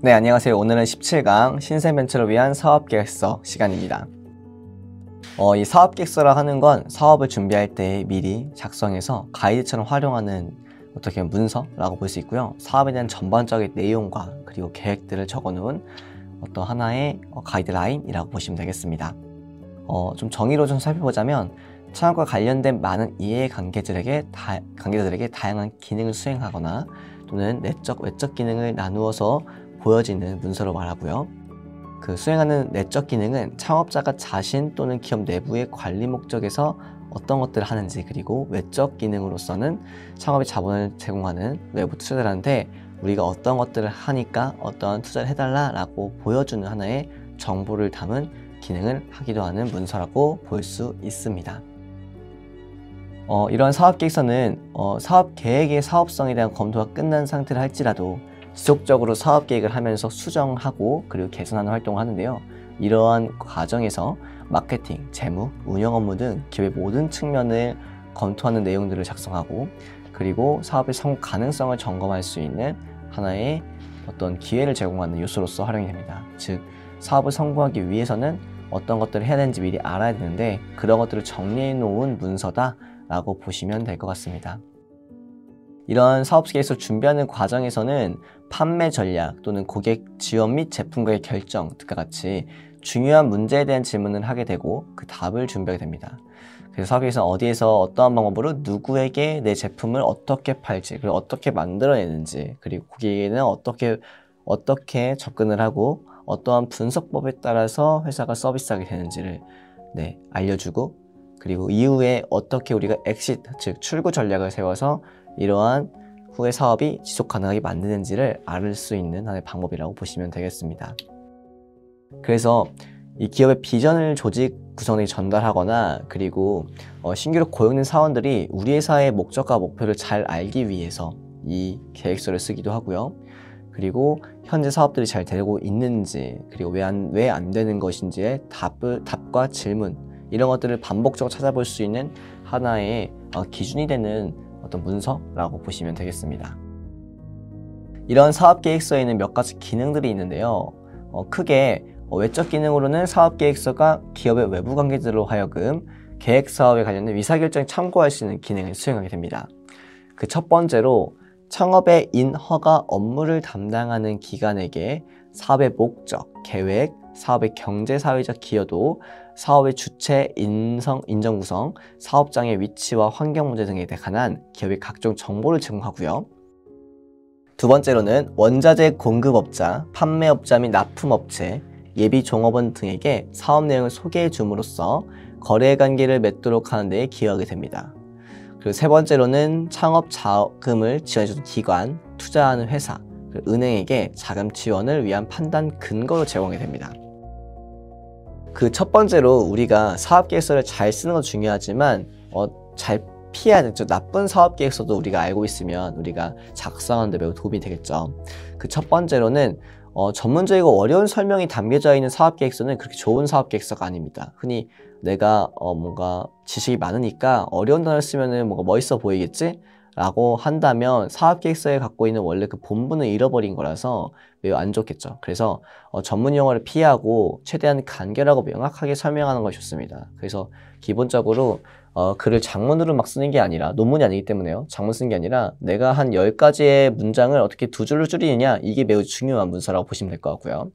네, 안녕하세요. 오늘은 17강 신생벤처를 위한 사업계획서 시간입니다. 이 사업계획서라 하는 건 사업을 준비할 때 미리 작성해서 가이드처럼 활용하는 어떻게 보면 문서라고 볼 수 있고요. 사업에 대한 전반적인 내용과 그리고 계획들을 적어놓은 어떤 하나의 가이드라인이라고 보시면 되겠습니다. 좀 정의로 좀 살펴보자면 창업과 관련된 많은 이해관계자들에게 다양한 기능을 수행하거나 또는 내적, 외적 기능을 나누어서 보여지는 문서로 말하고요. 그 수행하는 내적 기능은 창업자가 자신 또는 기업 내부의 관리 목적에서 어떤 것들을 하는지, 그리고 외적 기능으로서는 창업의 자본을 제공하는 외부 투자자들한테 우리가 어떤 것들을 하니까 어떤 투자를 해달라 라고 보여주는 하나의 정보를 담은 기능을 하기도 하는 문서라고 볼 수 있습니다. 이런 사업계획서는 사업계획의 사업성에 대한 검토가 끝난 상태를 할지라도 지속적으로 사업계획을 하면서 수정하고 그리고 개선하는 활동을 하는데요. 이러한 과정에서 마케팅, 재무, 운영 업무 등 기업의 모든 측면을 검토하는 내용들을 작성하고, 그리고 사업의 성공 가능성을 점검할 수 있는 하나의 어떤 기회를 제공하는 요소로서 활용이 됩니다. 즉, 사업을 성공하기 위해서는 어떤 것들을 해야 되는지 미리 알아야 되는데 그런 것들을 정리해 놓은 문서다 라고 보시면 될 것 같습니다. 이런 사업계획서를 준비하는 과정에서는 판매 전략 또는 고객 지원 및 제품과의 결정 등과 같이 중요한 문제에 대한 질문을 하게 되고 그 답을 준비하게 됩니다. 그래서 사업계획서는 어디에서 어떠한 방법으로 누구에게 내 제품을 어떻게 팔지, 그리고 어떻게 만들어내는지, 그리고 고객에게는 어떻게 접근을 하고 어떠한 분석법에 따라서 회사가 서비스하게 되는지를 알려주고, 그리고 이후에 어떻게 우리가 엑시트, 즉 출구 전략을 세워서 이러한 후에 사업이 지속 가능하게 만드는지를 알 수 있는 하나의 방법이라고 보시면 되겠습니다. 그래서 이 기업의 비전을 조직 구성에 전달하거나, 그리고 신규로 고용된 사원들이 우리 회사의 목적과 목표를 잘 알기 위해서 이 계획서를 쓰기도 하고요. 그리고 현재 사업들이 잘 되고 있는지, 그리고 왜 안 되는 것인지의 답과 질문, 이런 것들을 반복적으로 찾아볼 수 있는 하나의 기준이 되는 어떤 문서라고 보시면 되겠습니다. 이런 사업계획서에는 몇 가지 기능들이 있는데요. 크게 외적 기능으로는 사업계획서가 기업의 외부 관계자로 하여금 계획사업에 관련된 의사결정에 참고할 수 있는 기능을 수행하게 됩니다. 그 첫 번째로 창업의 인허가 업무를 담당하는 기관에게 사업의 목적, 계획, 사업의 경제사회적 기여도, 사업의 주체, 인정 구성, 사업장의 위치와 환경 문제 등에 관한 기업의 각종 정보를 제공하고요. 두 번째로는 원자재 공급업자, 판매업자 및 납품업체, 예비 종업원 등에게 사업 내용을 소개해 줌으로써 거래 관계를 맺도록 하는 데 기여하게 됩니다. 그리고 세 번째로는 창업 자금을 지원해주는 기관, 투자하는 회사, 은행에게 자금 지원을 위한 판단 근거로 제공하게 됩니다. 그 첫 번째로 우리가 사업계획서를 잘 쓰는 건 중요하지만 잘 피해야 되죠. 나쁜 사업계획서도 우리가 알고 있으면 우리가 작성하는 데 매우 도움이 되겠죠. 그 첫 번째로는 전문적이고 어려운 설명이 담겨져 있는 사업계획서는 그렇게 좋은 사업계획서가 아닙니다. 흔히 내가 뭔가 지식이 많으니까 어려운 단어를 쓰면은 뭔가 멋있어 보이겠지? 라고 한다면 사업계획서에 갖고 있는 원래 그 본분을 잃어버린 거라서 매우 안 좋겠죠. 그래서 전문 용어를 피하고 최대한 간결하고 명확하게 설명하는 것이 좋습니다. 그래서 기본적으로 글을 장문으로 막 쓰는 게 아니라, 논문이 아니기 때문에요. 장문 쓰는 게 아니라 내가 한 10가지의 문장을 어떻게 두 줄로 줄이느냐, 이게 매우 중요한 문서라고 보시면 될 것 같고요.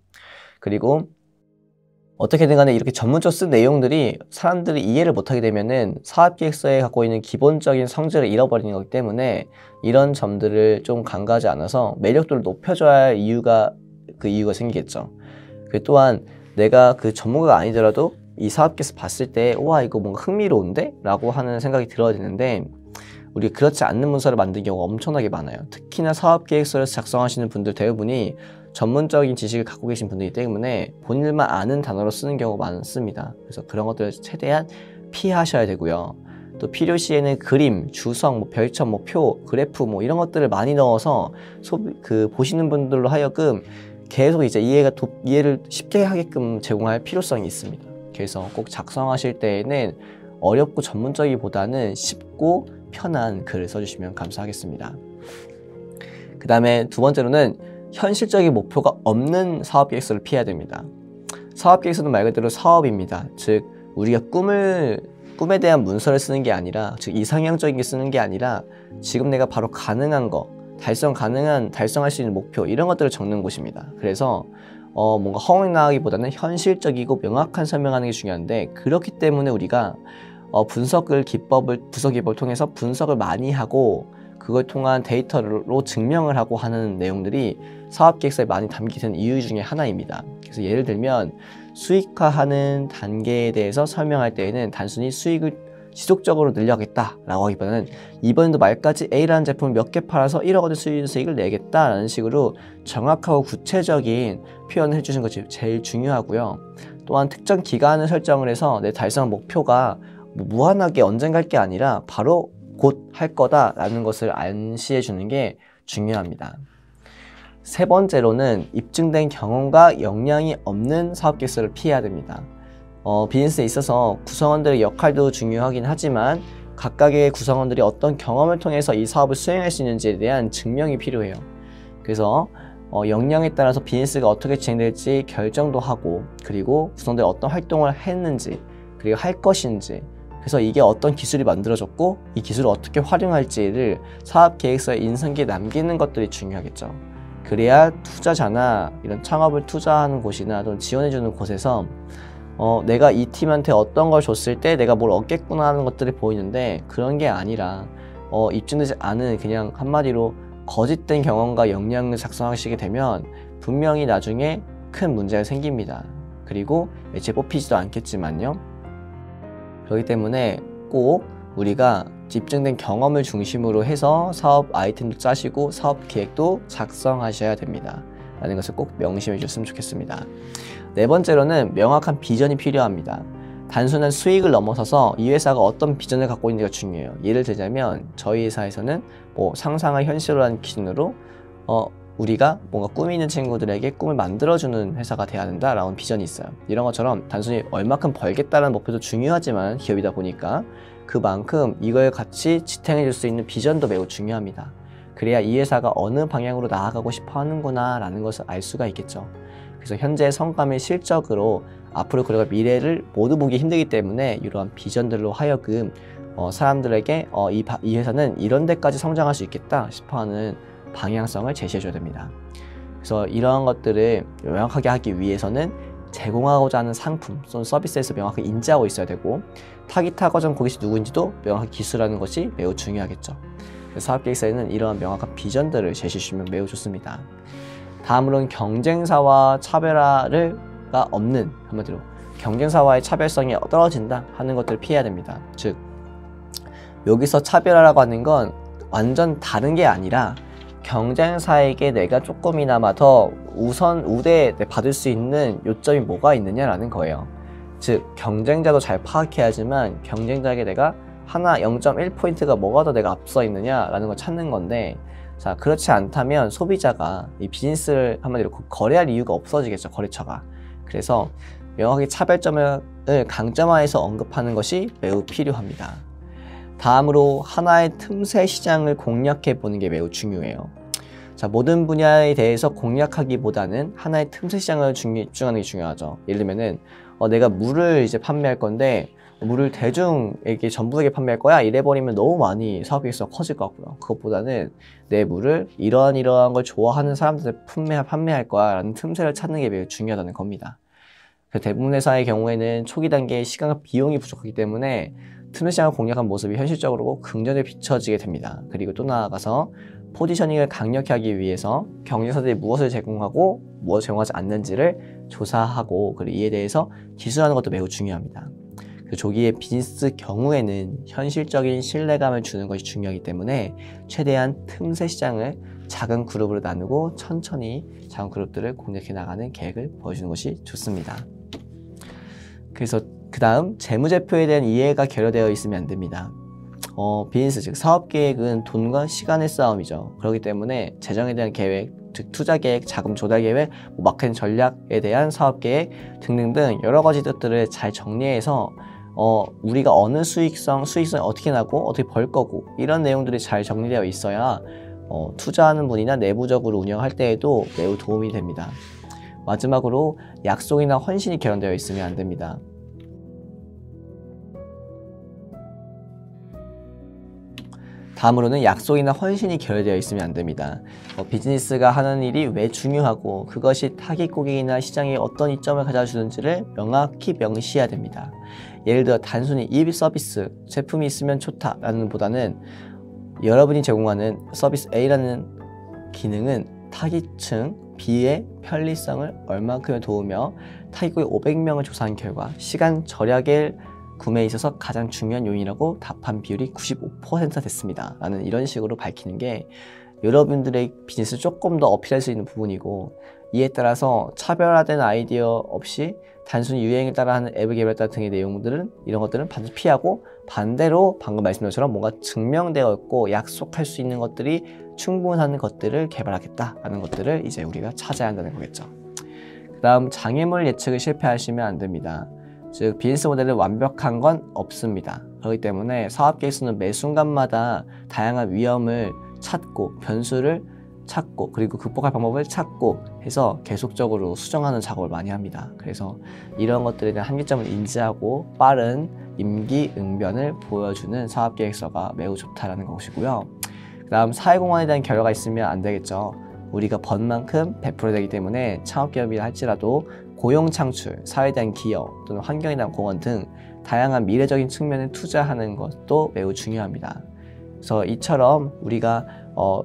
그리고 어떻게든 간에 이렇게 전문적으로 쓴 내용들이 사람들이 이해를 못하게 되면은 사업계획서에 갖고 있는 기본적인 성질을 잃어버리는 거기 때문에 이런 점들을 좀 간과하지 않아서 매력도를 높여줘야 할 이유가 생기겠죠. 그 또한 내가 그 전문가가 아니더라도 이 사업계획서 봤을 때 와, 이거 뭔가 흥미로운데? 라고 하는 생각이 들어야 되는데, 우리가 그렇지 않는 문서를 만든 경우가 엄청나게 많아요. 특히나 사업계획서를 작성하시는 분들 대부분이 전문적인 지식을 갖고 계신 분들이기 때문에 본인만 아는 단어로 쓰는 경우가 많습니다. 그래서 그런 것들을 최대한 피하셔야 되고요. 또 필요시에는 그림, 주석, 별점, 표, 그래프 이런 것들을 많이 넣어서 보시는 분들로 하여금 계속 이제 이해를 쉽게 하게끔 제공할 필요성이 있습니다. 그래서 꼭 작성하실 때에는 어렵고 전문적이보다는 쉽고 편한 글을 써주시면 감사하겠습니다. 그 다음에 두 번째로는 현실적인 목표가 없는 사업 계획서를 피해야 됩니다. 사업 계획서는 말 그대로 사업입니다. 즉 우리가 꿈에 대한 문서를 쓰는 게 아니라, 즉 이상향적인 게 쓰는 게 아니라 지금 내가 바로 가능한 거, 달성할 수 있는 목표, 이런 것들을 적는 곳입니다. 그래서 뭔가 허황나가기보다는 현실적이고 명확한 설명하는 게 중요한데, 그렇기 때문에 우리가 분석 기법을 통해서 분석을 많이 하고 그걸 통한 데이터로 증명을 하고 하는 내용들이 사업계획서에 많이 담기는 이유 중에 하나입니다. 그래서 예를 들면 수익화하는 단계에 대해서 설명할 때에는 단순히 수익을 지속적으로 늘려야겠다라고 하기보다는 이번도 말까지 A라는 제품을 몇 개 팔아서 1억 원의 수익을 내겠다라는 식으로 정확하고 구체적인 표현을 해주신 것이 제일 중요하고요. 또한 특정 기간을 설정을 해서 내 달성 목표가 무한하게 언젠가 할 게 아니라 바로 곧 할 거다라는 것을 암시해 주는 게 중요합니다. 세 번째로는 입증된 경험과 역량이 없는 사업 계획서를 피해야 됩니다. 비즈니스에 있어서 구성원들의 역할도 중요하긴 하지만 각각의 구성원들이 어떤 경험을 통해서 이 사업을 수행할 수 있는지에 대한 증명이 필요해요. 그래서 역량에 따라서 비즈니스가 어떻게 진행될지 결정도 하고, 그리고 구성원들이 어떤 활동을 했는지, 그리고 할 것인지, 그래서 이게 어떤 기술이 만들어졌고 이 기술을 어떻게 활용할지를 사업 계획서에 인상기에 남기는 것들이 중요하겠죠. 그래야 투자자나 이런 창업을 투자하는 곳이나 또는 지원해주는 곳에서 내가 이 팀한테 어떤 걸 줬을 때 내가 뭘 얻겠구나 하는 것들이 보이는데, 그런 게 아니라 입증되지 않은 그냥 한마디로 거짓된 경험과 역량을 작성하시게 되면 분명히 나중에 큰 문제가 생깁니다. 그리고 애초에 뽑히지도 않겠지만요. 그렇기 때문에 꼭 우리가 입증된 경험을 중심으로 해서 사업 아이템도 짜시고 사업 계획도 작성하셔야 됩니다. 라는 것을 꼭 명심해 주셨으면 좋겠습니다. 네 번째로는 명확한 비전이 필요합니다. 단순한 수익을 넘어서서 이 회사가 어떤 비전을 갖고 있는지가 중요해요. 예를 들자면 저희 회사에서는 상상을 현실화하는 기준으로 우리가 뭔가 꿈이 있는 친구들에게 꿈을 만들어주는 회사가 돼야 된다라는 비전이 있어요. 이런 것처럼 단순히 얼마큼 벌겠다는 목표도 중요하지만 기업이다 보니까 그만큼 이걸 같이 지탱해 줄 수 있는 비전도 매우 중요합니다. 그래야 이 회사가 어느 방향으로 나아가고 싶어 하는구나 라는 것을 알 수가 있겠죠. 그래서 현재의 성과의 실적으로 앞으로 그리고 미래를 모두 보기 힘들기 때문에 이러한 비전들로 하여금 사람들에게 이 회사는 이런 데까지 성장할 수 있겠다 싶어하는 방향성을 제시해줘야 됩니다. 그래서 이러한 것들을 명확하게 하기 위해서는 제공하고자 하는 상품 또는 서비스에서 명확하게 인지하고 있어야 되고, 타깃하고자 고객이 누구인지도 명확하게 기술하는 것이 매우 중요하겠죠. 사업계획서에는 이러한 명확한 비전들을 제시해 주시면 매우 좋습니다. 다음으로는 경쟁사와 차별화가 없는, 한마디로 경쟁사와의 차별성이 떨어진다 하는 것들을 피해야 됩니다. 즉 여기서 차별화라고 하는 건 완전 다른 게 아니라 경쟁사에게 내가 조금이나마 더 우대 받을 수 있는 요점이 뭐가 있느냐라는 거예요. 즉 경쟁자도 잘 파악해야지만 경쟁자에게 내가 하나 0.1포인트가 뭐가 더 내가 앞서 있느냐라는 걸 찾는 건데, 자 그렇지 않다면 소비자가 이 비즈니스를 한마디로 거래할 이유가 없어지겠죠, 거래처가. 그래서 명확하게 차별점을 강점화해서 언급하는 것이 매우 필요합니다. 다음으로 하나의 틈새 시장을 공략해 보는 게 매우 중요해요. 자, 모든 분야에 대해서 공략하기보다는 하나의 틈새 시장을 집중하는 게 중요하죠. 예를 들면은 내가 물을 이제 판매할 건데 물을 대중에게 전부에게 판매할 거야 이래버리면 너무 많이 사업계획서가 커질 것 같고요. 그것보다는 내 물을 이러한 걸 좋아하는 사람들한테 판매할 거야 라는 틈새를 찾는 게 매우 중요하다는 겁니다. 대부분 회사의 경우에는 초기 단계에 시간과 비용이 부족하기 때문에 틈새 시장을 공략한 모습이 현실적으로 긍정적으로 비춰지게 됩니다. 그리고 또 나아가서 포지셔닝을 강력히 하기 위해서 경쟁사들이 무엇을 제공하고 무엇을 제공하지 않는지를 조사하고, 그리고 이에 대해서 기술하는 것도 매우 중요합니다. 조기의 비즈니스 경우에는 현실적인 신뢰감을 주는 것이 중요하기 때문에 최대한 틈새 시장을 작은 그룹으로 나누고 천천히 작은 그룹들을 공략해 나가는 계획을 보여주는 것이 좋습니다. 그래서 그 다음 재무제표에 대한 이해가 결여되어 있으면 안 됩니다. 비즈니스 즉 사업계획은 돈과 시간의 싸움이죠. 그렇기 때문에 재정에 대한 계획, 즉 투자계획, 자금 조달계획, 마케팅 전략에 대한 사업계획 등등등 여러 가지 것들을 잘 정리해서 우리가 어느 수익성이 어떻게 나고 어떻게 벌 거고 이런 내용들이 잘 정리되어 있어야 투자하는 분이나 내부적으로 운영할 때에도 매우 도움이 됩니다. 마지막으로 약속이나 헌신이 결연되어 있으면 안 됩니다. 다음으로는 약속이나 헌신이 결여되어 있으면 안 됩니다. 비즈니스가 하는 일이 왜 중요하고 그것이 타깃 고객이나 시장에 어떤 이점을 가져주는지를 명확히 명시해야 됩니다. 예를 들어 단순히 이 서비스, 제품이 있으면 좋다라는 보다는 여러분이 제공하는 서비스 A라는 기능은 타깃층 B의 편리성을 얼만큼 도우며 타깃 고객 500명을 조사한 결과 시간 절약에 구매에 있어서 가장 중요한 요인이라고 답한 비율이 95%가 됐습니다. 라는 이런 식으로 밝히는 게 여러분들의 비즈니스를 조금 더 어필할 수 있는 부분이고, 이에 따라서 차별화된 아이디어 없이 단순히 유행에 따라하는 앱을 개발했다 등의 내용들은 이런 것들은 반드시 피하고, 반대로 방금 말씀드린 것처럼 뭔가 증명되어 있고 약속할 수 있는 것들이 충분한 것들을 개발하겠다라는 것들을 이제 우리가 찾아야 한다는 거겠죠. 그 다음, 장애물 예측을 실패하시면 안 됩니다. 즉 비즈니스 모델은 완벽한 건 없습니다. 그렇기 때문에 사업 계획서는 매 순간마다 다양한 위험을 찾고 변수를 찾고 그리고 극복할 방법을 찾고 해서 계속적으로 수정하는 작업을 많이 합니다. 그래서 이런 것들에 대한 한계점을 인지하고 빠른 임기응변을 보여주는 사업 계획서가 매우 좋다라는 것이고요. 그 다음, 사회공헌에 대한 결여가 있으면 안 되겠죠. 우리가 번 만큼 베풀어야 되기 때문에 창업기업이라 할지라도 고용 창출, 사회에 대한 기여 또는 환경에 대한 공헌 등 다양한 미래적인 측면에 투자하는 것도 매우 중요합니다. 그래서 이처럼 우리가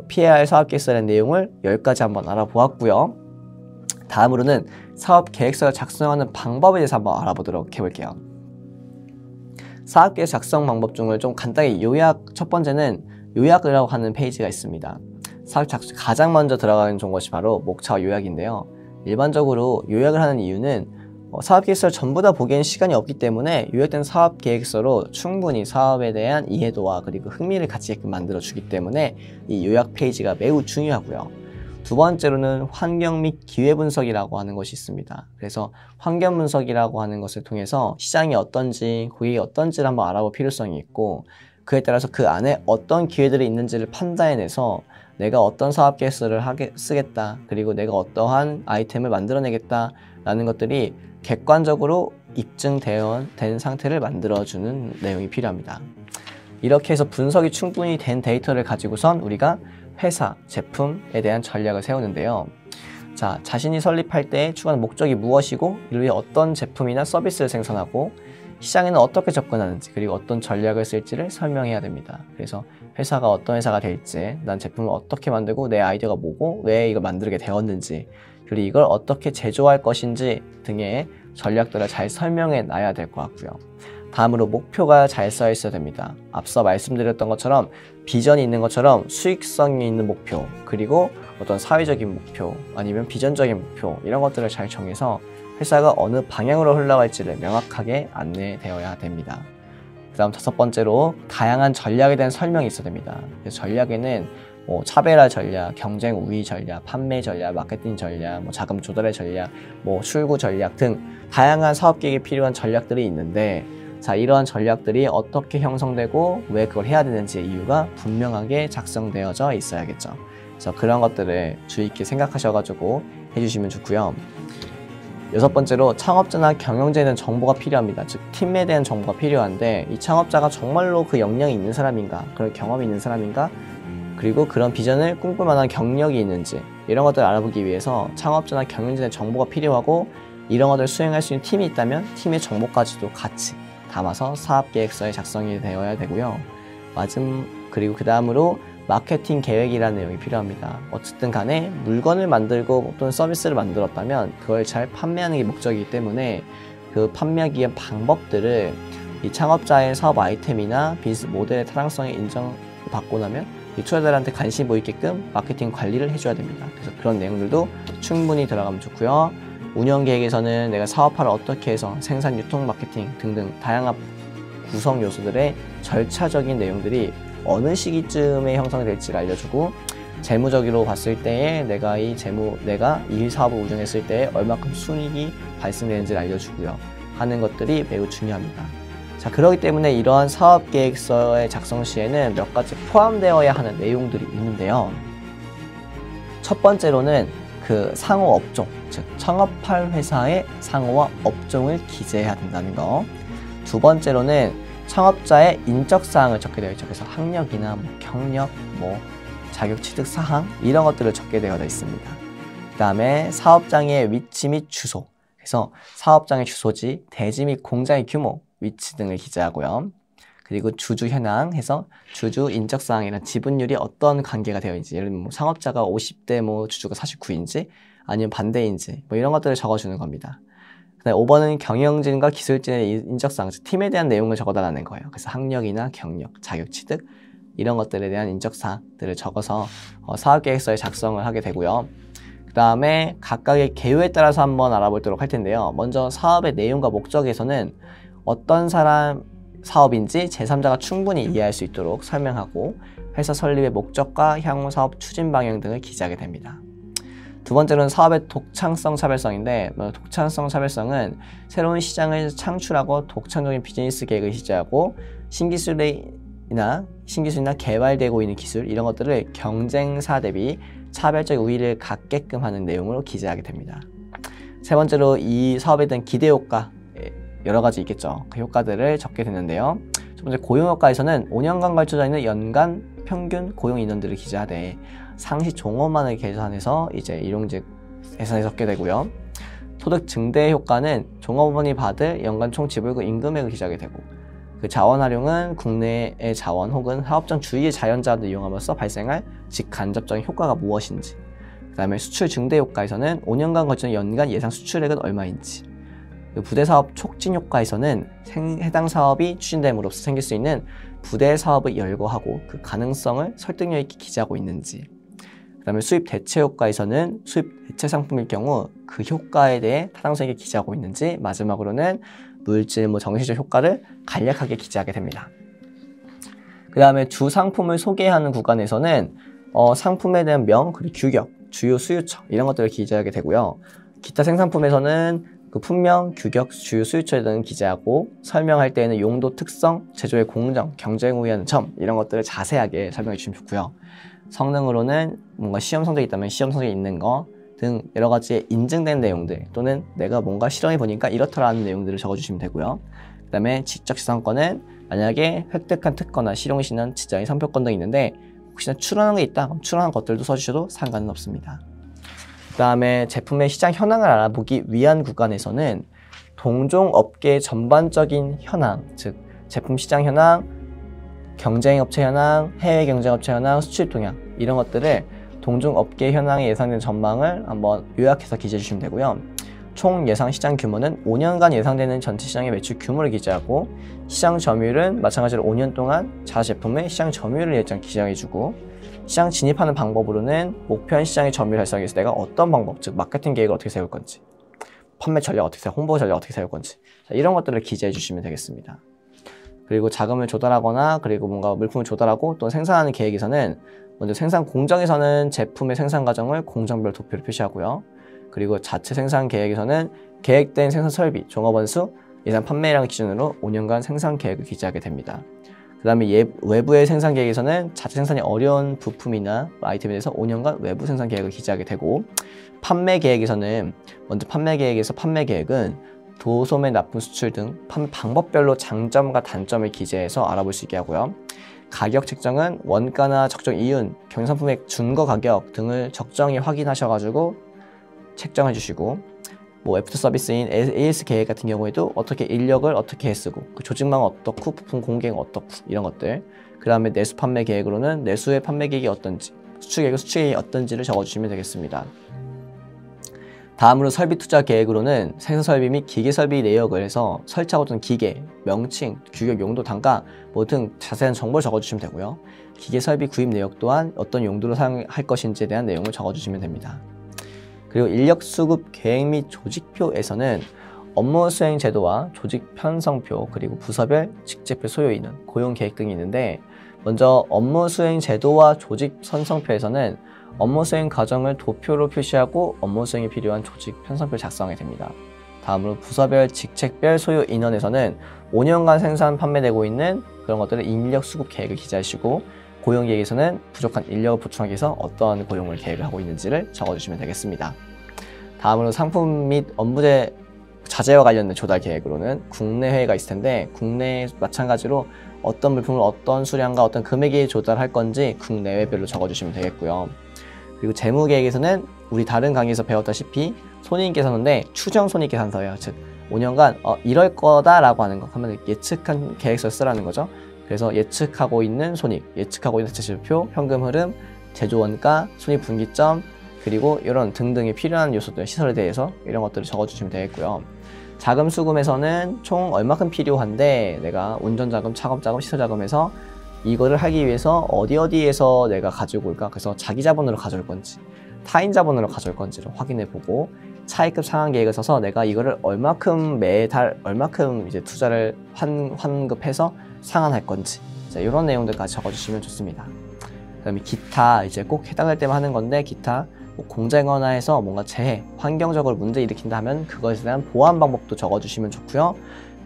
피해야 할 사업 계획서에 대한 내용을 10가지 한번 알아보았고요. 다음으로는 사업 계획서를 작성하는 방법에 대해서 한번 알아보도록 해볼게요. 사업 계획 작성 방법 중을 좀 간단히 첫 번째는 요약이라고 하는 페이지가 있습니다. 가장 먼저 들어가는 것이 바로 목차와 요약인데요. 일반적으로 요약을 하는 이유는 사업계획서를 전부 다 보기엔 시간이 없기 때문에 요약된 사업계획서로 충분히 사업에 대한 이해도와 그리고 흥미를 갖게끔 만들어주기 때문에 이 요약 페이지가 매우 중요하고요. 두 번째로는 환경 및 기회 분석이라고 하는 것이 있습니다. 그래서 환경 분석이라고 하는 것을 통해서 시장이 어떤지, 고객이 어떤지를 한번 알아볼 필요성이 있고, 그에 따라서 그 안에 어떤 기회들이 있는지를 판단해내서 내가 어떤 사업 계획서를 쓰겠다, 그리고 내가 어떠한 아이템을 만들어내겠다 라는 것들이 객관적으로 입증된 상태를 만들어주는 내용이 필요합니다. 이렇게 해서 분석이 충분히 된 데이터를 가지고선 우리가 회사, 제품에 대한 전략을 세우는데요. 자, 자신이 설립할 때 추구하는 목적이 무엇이고 이를 위해 어떤 제품이나 서비스를 생산하고 시장에는 어떻게 접근하는지 그리고 어떤 전략을 쓸지를 설명해야 됩니다. 그래서 회사가 어떤 회사가 될지, 난 제품을 어떻게 만들고 내 아이디어가 뭐고 왜 이걸 만들게 되었는지, 그리고 이걸 어떻게 제조할 것인지 등의 전략들을 잘 설명해 놔야 될 것 같고요. 다음으로 목표가 잘 써 있어야 됩니다. 앞서 말씀드렸던 것처럼 비전이 있는 것처럼 수익성이 있는 목표, 그리고 어떤 사회적인 목표 아니면 비전적인 목표, 이런 것들을 잘 정해서 회사가 어느 방향으로 흘러갈지를 명확하게 안내되어야 됩니다. 그 다음 다섯 번째로 다양한 전략에 대한 설명이 있어야 됩니다. 그래서 전략에는 차별화 전략, 경쟁 우위 전략, 판매 전략, 마케팅 전략, 자금 조달의 전략, 출구 전략 등 다양한 사업 계획에 필요한 전략들이 있는데, 자, 이러한 전략들이 어떻게 형성되고 왜 그걸 해야 되는지 이유가 분명하게 작성되어져 있어야겠죠. 그래서 그런 것들을 주의 있게 생각하셔가지고 해주시면 좋고요. 여섯 번째로 창업자나 경영자에 대한 정보가 필요합니다. 즉 팀에 대한 정보가 필요한데, 이 창업자가 정말로 그 역량이 있는 사람인가, 그런 경험이 있는 사람인가, 그리고 그런 비전을 꿈꿀 만한 경력이 있는지, 이런 것들을 알아보기 위해서 창업자나 경영자에 대한 정보가 필요하고, 이런 것들을 수행할 수 있는 팀이 있다면 팀의 정보까지도 같이 담아서 사업계획서에 작성이 되어야 되고요. 그리고 그 다음으로 마케팅 계획이라는 내용이 필요합니다. 어쨌든 간에 물건을 만들고 또는 서비스를 만들었다면 그걸 잘 판매하는 게 목적이기 때문에 그 판매하기 위한 방법들을 이 창업자의 사업 아이템이나 비즈니스 모델의 타당성에 인정받고 나면 이 투자자들한테 관심이 보이게끔 마케팅 관리를 해줘야 됩니다. 그래서 그런 내용들도 충분히 들어가면 좋고요. 운영 계획에서는 내가 사업화를 어떻게 해서 생산, 유통, 마케팅 등등 다양한 구성 요소들의 절차적인 내용들이 어느 시기쯤에 형성될지를 알려주고, 재무적으로 봤을 때에 내가 이 사업을 운영했을 때 얼마큼 순이익이 발생되는지를 알려주고요 하는 것들이 매우 중요합니다. 자, 그렇기 때문에 이러한 사업계획서의 작성 시에는 몇 가지 포함되어야 하는 내용들이 있는데요. 첫 번째로는 그 상호 업종, 즉 창업할 회사의 상호와 업종을 기재해야 된다는 거. 두 번째로는 창업자의 인적사항을 적게 되어 있죠. 그래서 학력이나 경력, 자격 취득 사항 이런 것들을 적게 되어 있습니다. 그 다음에 사업장의 위치 및 주소, 그래서 사업장의 주소지, 대지 및 공장의 규모, 위치 등을 기재하고요. 그리고 주주 현황 해서 주주 인적사항이나 지분율이 어떤 관계가 되어 있는지, 예를 들면 상업자가 50대 주주가 49인지 아니면 반대인지 이런 것들을 적어주는 겁니다. 그다음에 5번은 경영진과 기술진의 인적사항, 즉 팀에 대한 내용을 적어달라는 거예요. 그래서 학력이나 경력, 자격 취득 이런 것들에 대한 인적사항들을 적어서 사업계획서에 작성을 하게 되고요. 그 다음에 각각의 개요에 따라서 한번 알아보도록 할 텐데요. 먼저 사업의 내용과 목적에서는 어떤 사람 사업인지 제3자가 충분히 이해할 수 있도록 설명하고 회사 설립의 목적과 향후 사업 추진 방향 등을 기재하게 됩니다. 두 번째로는 사업의 독창성 차별성인데, 독창성 차별성은 새로운 시장을 창출하고 독창적인 비즈니스 계획을 기재하고 신기술이나 개발되고 있는 기술 이런 것들을 경쟁사 대비 차별적 우위를 갖게끔 하는 내용으로 기재하게 됩니다. 세 번째로 이 사업에 대한 기대 효과, 여러 가지 있겠죠. 그 효과들을 적게 되는데요. 첫 번째 고용 효과에서는 5년간 걸쳐져 있는 연간 평균 고용 인원들을 기재하되 상시 종업만을 계산해서 이제 일용직 예산에 적게 되고요. 소득 증대 효과는 종업원이 받을 연간 총 지불금 임금액을 기재하게 되고, 그 자원 활용은 국내의 자원 혹은 사업장 주위의 자연자원을 이용함으로써 발생할 직간접적인 효과가 무엇인지, 그 다음에 수출 증대 효과에서는 5년간 걸쳐서 연간 예상 수출액은 얼마인지, 부대사업 촉진 효과에서는 해당 사업이 추진됨으로써 생길 수 있는 부대 사업을 열거하고 그 가능성을 설득력 있게 기재하고 있는지, 그 다음에 수입 대체 효과에서는 수입 대체 상품일 경우 그 효과에 대해 타당성 있게 기재하고 있는지, 마지막으로는 물질, 정신적 효과를 간략하게 기재하게 됩니다. 그 다음에 주 상품을 소개하는 구간에서는 상품에 대한 명, 그리고 규격, 주요 수요처 이런 것들을 기재하게 되고요. 기타 생산품에서는 그 품명, 규격, 주요 수요처 등을 기재하고, 설명할 때에는 용도, 특성, 제조의 공정, 경쟁 우위하는 점 이런 것들을 자세하게 설명해 주시면 좋고요. 성능으로는 뭔가 시험 성적이 있다면 시험 성적이 있는 거 등 여러 가지 인증된 내용들, 또는 내가 뭔가 실험해 보니까 이렇더라는 내용들을 적어주시면 되고요. 그 다음에 지적재산권은 만약에 획득한 특허나 실용신한 디자인 상표권 등이 있는데 혹시나 출원한 게 있다 그럼 출원한 것들도 써주셔도 상관은 없습니다. 그 다음에 제품의 시장 현황을 알아보기 위한 구간에서는 동종 업계의 전반적인 현황, 즉 제품 시장 현황, 경쟁업체 현황, 해외 경쟁업체 현황, 수출 동향 이런 것들을 동종 업계 현황에 예상된 전망을 한번 요약해서 기재해 주시면 되고요. 총 예상 시장 규모는 5년간 예상되는 전체 시장의 매출 규모를 기재하고, 시장 점유율은 마찬가지로 5년 동안 자제품의 시장 점유율을 일정 기재해주고, 시장 진입하는 방법으로는 목표한 시장의 점유율 달성하기 위해서 내가 어떤 방법, 즉 마케팅 계획을 어떻게 세울 건지, 판매 전략 어떻게 세울, 홍보 전략 어떻게 세울 건지, 이런 것들을 기재해 주시면 되겠습니다. 그리고 자금을 조달하거나 그리고 뭔가 물품을 조달하고 또 생산하는 계획에서는 먼저 생산 공정에서는 제품의 생산 과정을 공정별 도표로 표시하고요. 그리고 자체 생산 계획에서는 계획된 생산 설비, 종업원 수, 예상 판매량을 기준으로 5년간 생산 계획을 기재하게 됩니다. 그 다음에 외부의 생산 계획에서는 자체 생산이 어려운 부품이나 아이템에 대해서 5년간 외부 생산 계획을 기재하게 되고, 판매 계획에서는 먼저 판매 계획에서 판매 계획은 도소매, 납품, 수출 등 판매 방법별로 장점과 단점을 기재해서 알아볼 수 있게 하고요. 가격 책정은 원가나 적정 이윤, 경상품의 준거 가격 등을 적정히 확인하셔가지고 책정해 주시고, 애프터 서비스인 AS 계획 같은 경우에도 어떻게 인력을 어떻게 쓰고, 그 조직망은 어떻고, 부품 공개는 어떻고 이런 것들, 그 다음에 내수 판매 계획으로는 내수의 판매 계획이 어떤지, 수출 계획은 수출 계획이 어떤지를 적어주시면 되겠습니다. 다음으로 설비 투자 계획으로는 생산 설비 및 기계 설비 내역을 해서 설치하고 있는 기계, 명칭, 규격, 용도, 단가 등 자세한 정보를 적어주시면 되고요. 기계 설비 구입 내역 또한 어떤 용도로 사용할 것인지에 대한 내용을 적어주시면 됩니다. 그리고 인력 수급 계획 및 조직표에서는 업무 수행 제도와 조직 편성표, 그리고 부서별 직책별 소요 인원, 고용 계획 등이 있는데, 먼저 업무 수행 제도와 조직 편성표에서는 업무 수행 과정을 도표로 표시하고 업무 수행에 필요한 조직 편성표를 작성하게 됩니다. 다음으로 부서별 직책별 소요 인원에서는 5년간 생산 판매되고 있는 그런 것들을 인력 수급 계획을 기재하시고, 고용계획에서는 부족한 인력을 보충하기 위해서 어떤 고용을 계획을 하고 있는지를 적어주시면 되겠습니다. 다음으로 상품 및 업무제 자재와 관련된 조달 계획으로는 국내 회의가 있을 텐데, 국내 마찬가지로 어떤 물품을 어떤 수량과 어떤 금액에 조달할 건지 국내외별로 적어주시면 되겠고요. 그리고 재무 계획에서는 우리 다른 강의에서 배웠다시피 손익계산서인데 추정 손익계산서예요. 즉 5년간 이럴 거다라고 하는 거 하면 예측한 계획서를 쓰라는 거죠. 그래서 예측하고 있는 손익, 예측하고 있는 자체지표, 현금 흐름, 제조 원가, 손익분기점, 그리고 이런 등등이 필요한 요소들, 시설에 대해서 이런 것들을 적어주시면 되겠고요. 자금 수금에서는 총 얼마큼 필요한데 내가 운전자금, 창업자금, 시설자금에서 이거를 하기 위해서 어디에서 내가 가지고 올까? 그래서 자기 자본으로 가져올 건지 타인 자본으로 가져올 건지를 확인해 보고 차입금 상환 계획을 써서 내가 이거를 얼마큼 매달 얼마큼 이제 투자를 환급해서 상환할 건지, 자, 이런 내용들까지 적어주시면 좋습니다. 그다음에 기타, 이제 꼭 해당할 때만 하는 건데, 기타 뭐 공정거나 해서 뭔가 재해, 환경적으로 문제 일으킨다 하면 그것에 대한 보완 방법도 적어주시면 좋고요.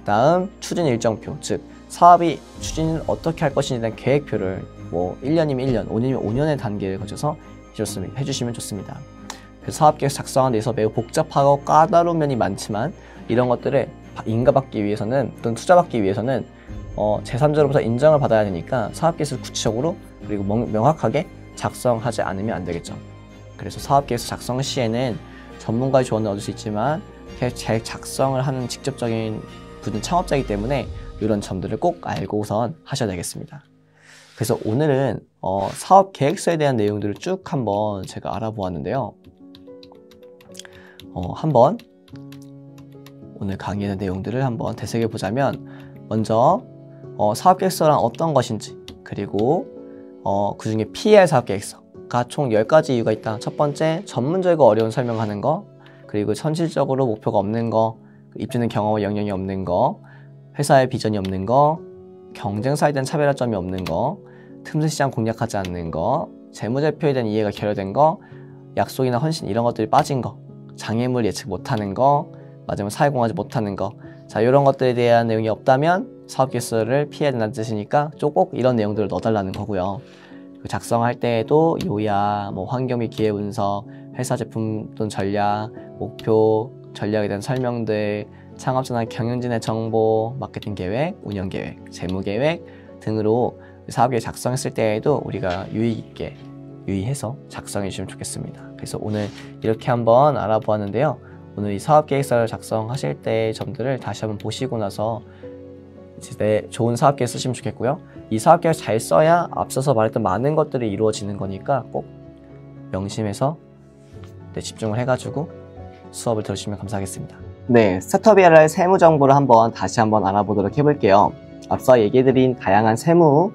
다음 추진 일정표, 즉 사업이 추진을 어떻게 할 것인지에 대한 계획표를 뭐 1년이면 1년, 5년이면 5년의 단계를 거쳐서 해주시면 좋습니다. 그래서 사업계획 작성하는 데서 매우 복잡하고 까다로운 면이 많지만 이런 것들을 인가받기 위해서는 또는 투자받기 위해서는 제3자로부터 인정을 받아야 되니까 사업계획을 구체적으로 그리고 명확하게 작성하지 않으면 안 되겠죠. 그래서 사업계획 작성 시에는 전문가의 조언을 얻을 수 있지만 계획 작성을 하는 직접적인 분은 창업자이기 때문에 이런 점들을 꼭 알고 우선 하셔야 되겠습니다. 그래서 오늘은 사업 계획서에 대한 내용들을 쭉 한번 제가 알아보았는데요. 한번 오늘 강의에 대한 내용들을 한번 되새겨 보자면, 먼저 사업 계획서란 어떤 것인지, 그리고 그 중에 피해야 할 사업 계획서가 총 10가지 이유가 있다. 첫 번째, 전문적이고 어려운 설명하는 거, 그리고 현실적으로 목표가 없는 거, 입주는 경험과 역량이 없는 거, 회사의 비전이 없는 거, 경쟁사에 대한 차별화점이 없는 거, 틈새 시장 공략하지 않는 거, 재무제표에 대한 이해가 결여된 거, 약속이나 헌신 이런 것들이 빠진 거, 장애물 예측 못하는 거, 마지막으로 사회공헌하지 못하는 거, 자, 이런 것들에 대한 내용이 없다면 사업계획서를 피해야 된다는 뜻이니까 꼭 이런 내용들을 넣어달라는 거고요. 작성할 때에도 요약, 환경 및 기회 분석, 회사 제품 또는 전략, 목표, 전략에 대한 설명들, 창업자나 경영진의 정보, 마케팅 계획, 운영 계획, 재무 계획 등으로 사업계획 작성했을 때에도 우리가 유의 있게 유의해서 작성해 주시면 좋겠습니다. 그래서 오늘 이렇게 한번 알아보았는데요. 오늘 이 사업계획서를 작성하실 때의 점들을 다시 한번 보시고 나서 이제 좋은 사업계획 쓰시면 좋겠고요. 이 사업계획 잘 써야 앞서서 말했던 많은 것들이 이루어지는 거니까 꼭 명심해서 집중을 해가지고 수업을 들으시면 감사하겠습니다. 네, 스타트업이야를 세무 정보를 다시 한번 알아보도록 해볼게요. 앞서 얘기해드린 다양한 세무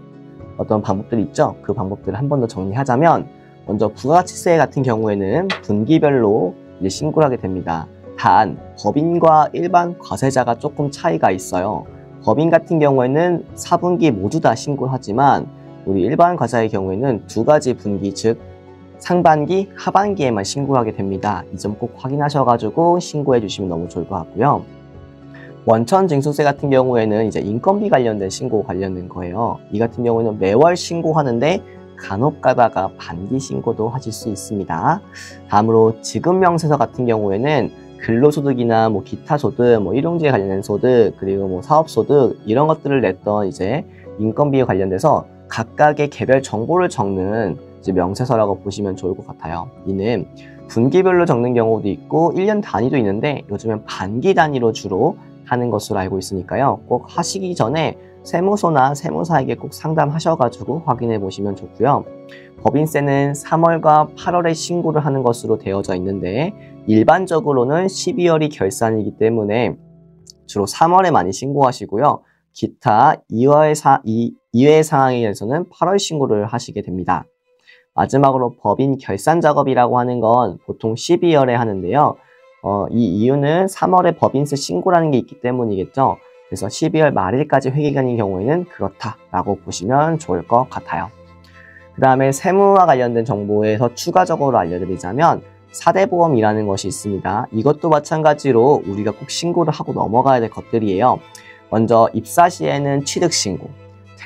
어떤 방법들이 있죠. 그 방법들을 한 번 더 정리하자면, 먼저 부가가치세 같은 경우에는 분기별로 이제 신고를 하게 됩니다. 단 법인과 일반 과세자가 조금 차이가 있어요. 법인 같은 경우에는 4분기 모두 다 신고를 하지만 우리 일반 과세자의 경우에는 2가지 분기, 즉 상반기, 하반기에만 신고를 하게 됩니다. 이 점 꼭 확인하셔가지고 신고해 주시면 너무 좋을 것 같고요. 원천 징수세 같은 경우에는 이제 인건비 관련된 신고 관련된 거예요. 이 같은 경우에는 매월 신고하는데 간혹 가다가 반기 신고도 하실 수 있습니다. 다음으로 지급명세서 같은 경우에는 근로소득이나 기타 소득, 일용직에 관련된 소득, 그리고 사업소득 이런 것들을 냈던 이제 인건비에 관련돼서 각각의 개별 정보를 적는 이제 명세서라고 보시면 좋을 것 같아요. 이는 분기별로 적는 경우도 있고 1년 단위도 있는데 요즘엔 반기 단위로 주로 하는 것으로 알고 있으니까요. 꼭 하시기 전에 세무서나 세무사에게 꼭 상담하셔가지고 확인해 보시면 좋고요. 법인세는 3월과 8월에 신고를 하는 것으로 되어져 있는데 일반적으로는 12월이 결산이기 때문에 주로 3월에 많이 신고하시고요. 기타 이외의 상황에 대해서는 8월 신고를 하시게 됩니다. 마지막으로 법인 결산 작업이라고 하는 건 보통 12월에 하는데요. 이 이유는 3월에 법인세 신고라는 게 있기 때문이겠죠. 그래서 12월 말일까지 회계기간인 경우에는 그렇다라고 보시면 좋을 것 같아요. 그 다음에 세무와 관련된 정보에서 추가적으로 알려드리자면 4대 보험이라는 것이 있습니다. 이것도 마찬가지로 우리가 꼭 신고를 하고 넘어가야 될 것들이에요. 먼저 입사 시에는 취득신고,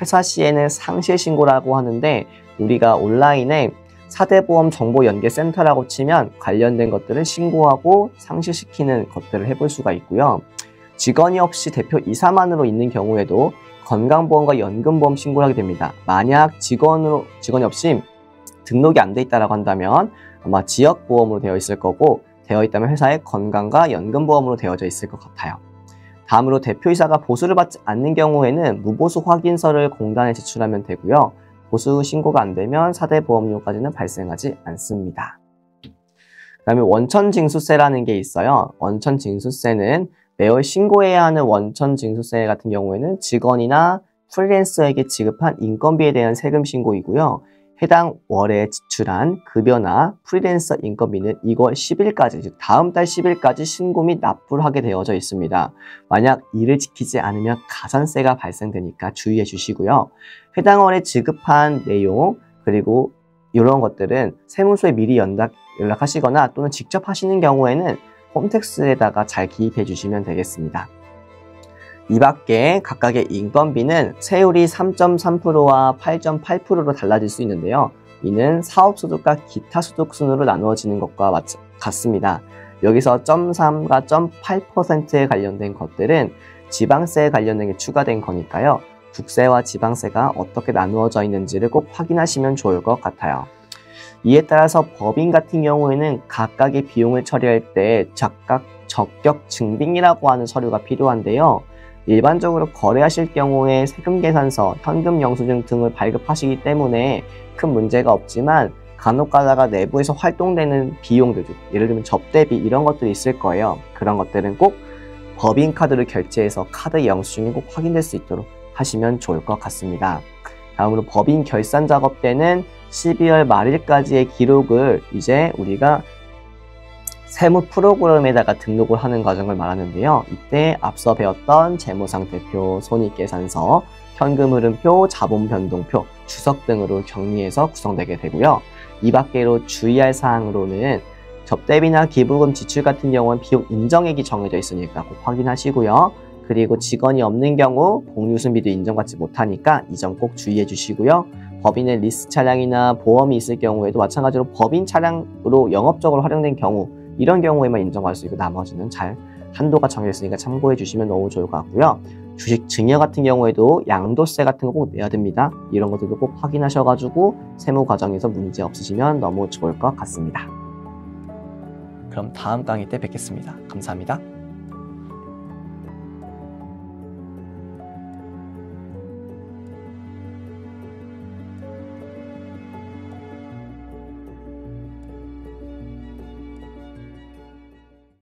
퇴사 시에는 상실신고라고 하는데 우리가 온라인에 4대 보험 정보 연계 센터라고 치면 관련된 것들을 신고하고 상실시키는 것들을 해볼 수가 있고요. 직원이 없이 대표 이사만으로 있는 경우에도 건강보험과 연금보험 신고를 하게 됩니다. 만약 직원이 없이 등록이 안 돼 있다고 한다면 아마 지역보험으로 되어 있을 거고, 되어 있다면 회사의 건강과 연금보험으로 되어져 있을 것 같아요. 다음으로 대표이사가 보수를 받지 않는 경우에는 무보수 확인서를 공단에 제출하면 되고요. 보수 신고가 안 되면 4대 보험료까지는 발생하지 않습니다. 그 다음에 원천징수세라는 게 있어요. 원천징수세는 매월 신고해야 하는 원천징수세 같은 경우에는 직원이나 프리랜서에게 지급한 인건비에 대한 세금 신고이고요. 해당 월에 지출한 급여나 프리랜서 인건비는 2월 10일까지, 즉 다음 달 10일까지 신고 및 납부를 하게 되어져 있습니다. 만약 이를 지키지 않으면 가산세가 발생되니까 주의해 주시고요. 해당 월에 지급한 내용, 그리고 이런 것들은 세무서에 미리 연락하시거나 또는 직접 하시는 경우에는 홈택스에다가 잘 기입해 주시면 되겠습니다. 이 밖에 각각의 인건비는 세율이 3.3%와 8.8%로 달라질 수 있는데요. 이는 사업소득과 기타 소득 순으로 나누어지는 것과 같습니다. 여기서 0.3과 0.8%에 관련된 것들은 지방세에 관련된 게 추가된 거니까요. 국세와 지방세가 어떻게 나누어져 있는지를 꼭 확인하시면 좋을 것 같아요. 이에 따라서 법인 같은 경우에는 각각의 비용을 처리할 때 각각 적격 증빙이라고 하는 서류가 필요한데요. 일반적으로 거래하실 경우에 세금 계산서, 현금 영수증 등을 발급하시기 때문에 큰 문제가 없지만 간혹 가다가 내부에서 활동되는 비용들, 예를 들면 접대비 이런 것들이 있을 거예요. 그런 것들은 꼭 법인 카드를 결제해서 카드 영수증이 꼭 확인될 수 있도록 하시면 좋을 것 같습니다. 다음으로 법인 결산 작업 때는 12월 말일까지의 기록을 이제 우리가 세무 프로그램에다가 등록을 하는 과정을 말하는데요. 이때 앞서 배웠던 재무상태표, 손익계산서, 현금흐름표, 자본변동표, 주석 등으로 정리해서 구성되게 되고요. 이 밖으로 주의할 사항으로는 접대비나 기부금 지출 같은 경우는 비용 인정액이 정해져 있으니까 꼭 확인하시고요. 그리고 직원이 없는 경우 복리후순비도 인정받지 못하니까 이 점 꼭 주의해 주시고요. 법인의 리스 차량이나 보험이 있을 경우에도 마찬가지로 법인 차량으로 영업적으로 활용된 경우, 이런 경우에만 인정할 수 있고 나머지는 잘 한도가 정해졌으니까 참고해 주시면 너무 좋을 것 같고요. 주식 증여 같은 경우에도 양도세 같은 거 꼭 내야 됩니다. 이런 것들도 꼭 확인하셔가지고 세무 과정에서 문제 없으시면 너무 좋을 것 같습니다. 그럼 다음 강의 때 뵙겠습니다. 감사합니다.